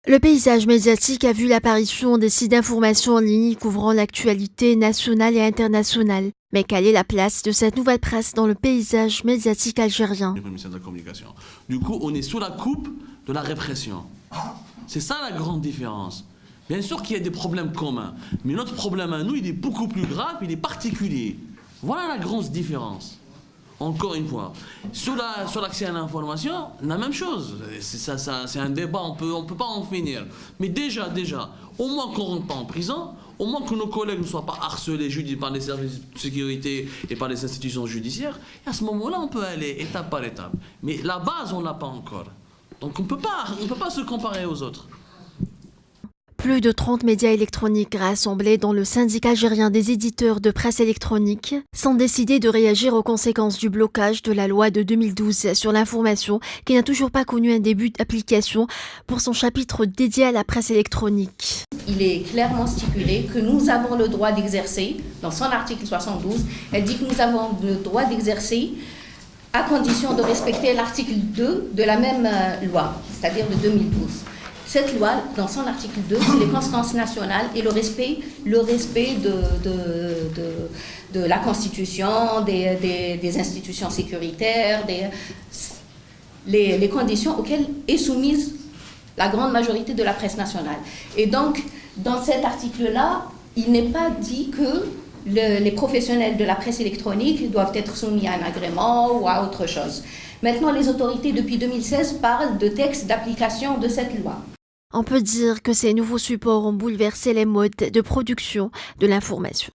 Le paysage médiatique a vu l'apparition des sites d'information en ligne couvrant l'actualité nationale et internationale. Mais quelle est la place de cette nouvelle presse dans le paysage médiatique algérien? Le ministère de la Communication. Du coup, on est sous la coupe de la répression. C'est ça la grande différence. Bien sûr qu'il y a des problèmes communs, mais notre problème à nous, il est beaucoup plus grave, il est particulier. Voilà la grosse différence. Encore une fois, sur l'accès à l'information, la même chose. C'est un débat, on peut pas en finir. Mais déjà, au moins qu'on ne rentre pas en prison, au moins que nos collègues ne soient pas harcelés par les services de sécurité et par les institutions judiciaires, et à ce moment-là, on peut aller étape par étape. Mais la base, on ne l'a pas encore. Donc on ne peut pas se comparer aux autres. Plus de 30 médias électroniques rassemblés dans le syndicat algérien des éditeurs de presse électronique sont décidés de réagir aux conséquences du blocage de la loi de 2012 sur l'information qui n'a toujours pas connu un début d'application pour son chapitre dédié à la presse électronique. Il est clairement stipulé que nous avons le droit d'exercer, dans son article 72, elle dit que nous avons le droit d'exercer à condition de respecter l'article 2 de la même loi, c'est-à-dire de 2012. Cette loi, dans son article 2, c'est les conséquences nationales et le respect de la Constitution, des institutions sécuritaires, les conditions auxquelles est soumise la grande majorité de la presse nationale. Et donc, dans cet article-là, il n'est pas dit que les professionnels de la presse électronique doivent être soumis à un agrément ou à autre chose. Maintenant, les autorités, depuis 2016, parlent de textes d'application de cette loi. On peut dire que ces nouveaux supports ont bouleversé les modes de production de l'information.